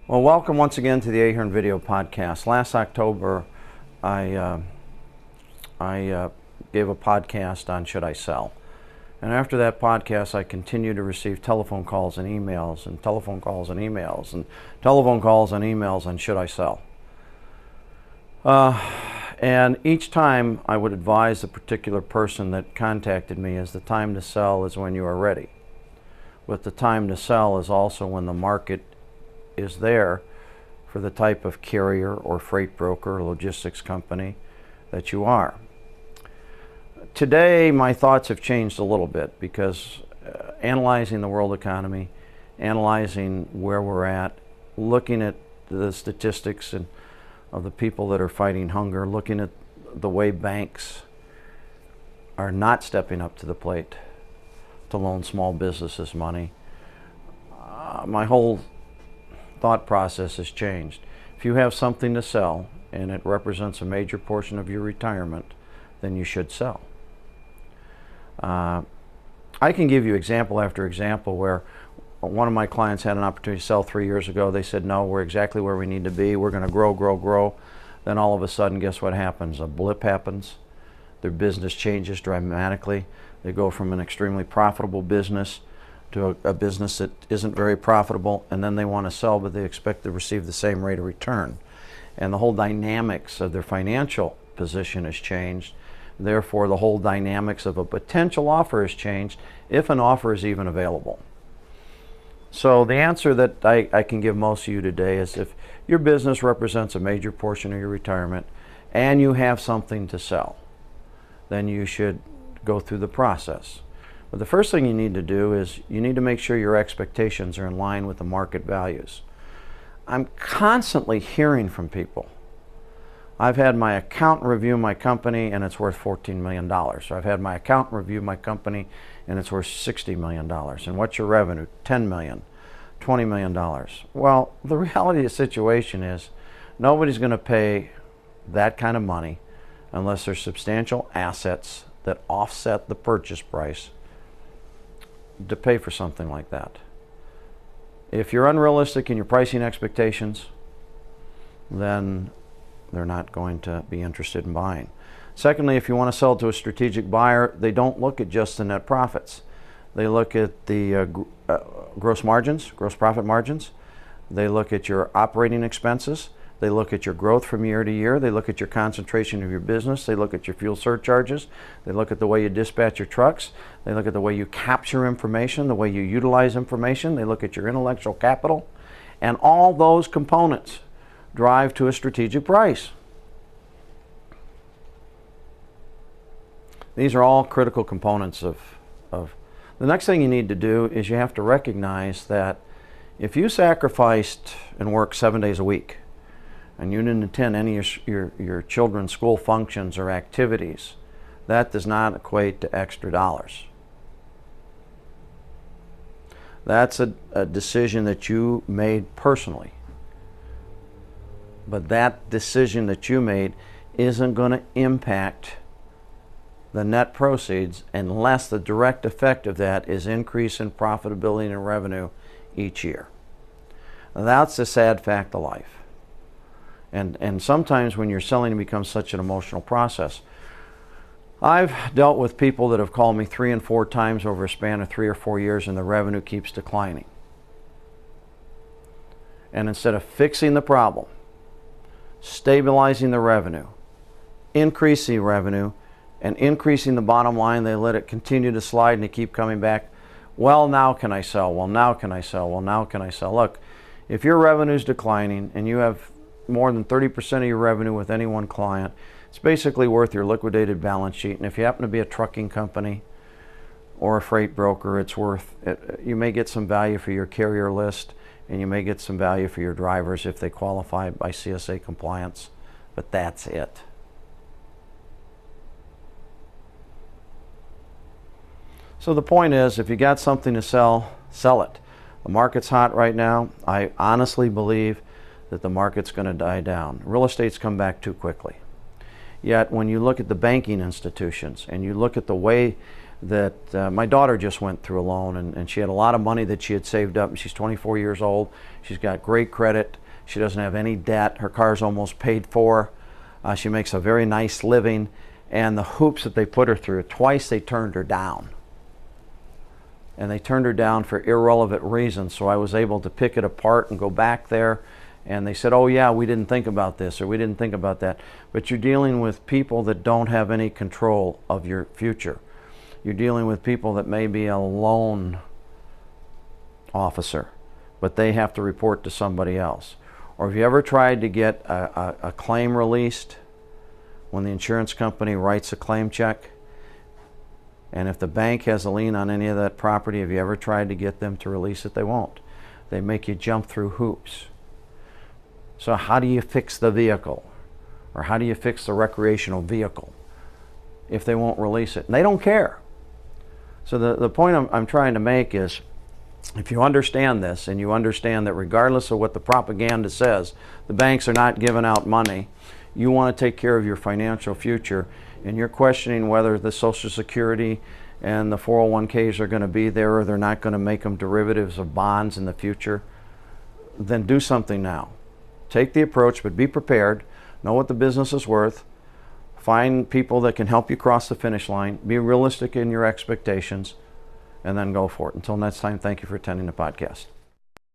Well, welcome once again to the Ahern video podcast. Last October, I gave a podcast on should I sell. And after that podcast, I continued to receive telephone calls and emails and telephone calls and emails and telephone calls and emails on should I sell. And each time I would advise the particular person that contacted me is the time to sell is when you are ready. But the time to sell is also when the market is there for the type of carrier or freight broker or logistics company that you are. Today my thoughts have changed a little bit because analyzing the world economy, analyzing where we're at, looking at the statistics and of the people that are fighting hunger, looking at the way banks are not stepping up to the plate to loan small businesses money, my whole thought process has changed. If you have something to sell and it represents a major portion of your retirement, then you should sell. I can give you example after example where one of my clients had an opportunity to sell 3 years ago. They said, no, we're exactly where we need to be. We're going to grow. Then all of a sudden, guess what happens? A blip happens. Their business changes dramatically. They go from an extremely profitable business to a business that isn't very profitable, and then they want to sell, but they expect to receive the same rate of return. And the whole dynamics of their financial position has changed. Therefore, the whole dynamics of a potential offer has changed, if an offer is even available. So the answer that I can give most of you today is if your business represents a major portion of your retirement and you have something to sell, then you should go through the process. But the first thing you need to do is you need to make sure your expectations are in line with the market values. I'm constantly hearing from people. I've had my accountant review my company and it's worth $14 million. Or I've had my accountant review my company and it's worth $60 million. And what's your revenue? $10 million, $20 million. Well, the reality of the situation is nobody's going to pay that kind of money unless there's substantial assets that offset the purchase price to pay for something like that. If you're unrealistic in your pricing expectations, then they're not going to be interested in buying. Secondly, if you want to sell to a strategic buyer, they don't look at just the net profits. They look at the gross profit margins. They look at your operating expenses. They look at your growth from year to year. They look at your concentration of your business. They look at your fuel surcharges. They look at the way you dispatch your trucks. They look at the way you capture information, the way you utilize information. They look at your intellectual capital. And all those components drive to a strategic price. These are all critical components of the next thing you need to do is you have to recognize that if you sacrificed and worked 7 days a week and you didn't attend any of your children's school functions or activities, that does not equate to extra dollars. That's a decision that you made personally. But that decision that you made isn't going to impact the net proceeds unless the direct effect of that is increase in profitability and revenue each year. Now, that's the sad fact of life. And sometimes when you're selling, it becomes such an emotional process. I've dealt with people that have called me 3 and 4 times over a span of 3 or 4 years and the revenue keeps declining. And instead of fixing the problem, stabilizing the revenue, increasing revenue, and increasing the bottom line, they let it continue to slide and they keep coming back. Well, now can I sell? Well, now can I sell? Well, now can I sell? Look, if your revenue is declining and you have more than 30% of your revenue with any one client, it's basically worth your liquidated balance sheet. And if you happen to be a trucking company or a freight broker, it's worth it. You may get some value for your carrier list, and you may get some value for your drivers if they qualify by CSA compliance, but that's it. So the point is, if you got something to sell, sell it. The market's hot right now. I honestly believe that the market's going to die down. Real estate's come back too quickly. Yet when you look at the banking institutions and you look at the way that my daughter just went through a loan, and she had a lot of money that she had saved up, and she's 24 years old. She's got great credit. She doesn't have any debt. Her car's almost paid for. She makes a very nice living, and the hoops that they put her through, twice they turned her down. And they turned her down for irrelevant reasons, so I was able to pick it apart and go back there, and they said, oh yeah, we didn't think about this, or we didn't think about that. But you're dealing with people that don't have any control of your future. You're dealing with people that may be a loan officer, but they have to report to somebody else. Or have you ever tried to get a claim released when the insurance company writes a claim check? And if the bank has a lien on any of that property, have you ever tried to get them to release it? They won't. They make you jump through hoops. So how do you fix the vehicle? Or how do you fix the recreational vehicle if they won't release it? And they don't care. So the point I'm trying to make is, if you understand this, and you understand that regardless of what the propaganda says, the banks are not giving out money, you want to take care of your financial future, and you're questioning whether the Social Security and the 401ks are going to be there, or they're not going to make them derivatives of bonds in the future, then do something now. Take the approach, but be prepared. Know what the business is worth. Find people that can help you cross the finish line. Be realistic in your expectations, and then go for it. Until next time, thank you for attending the podcast.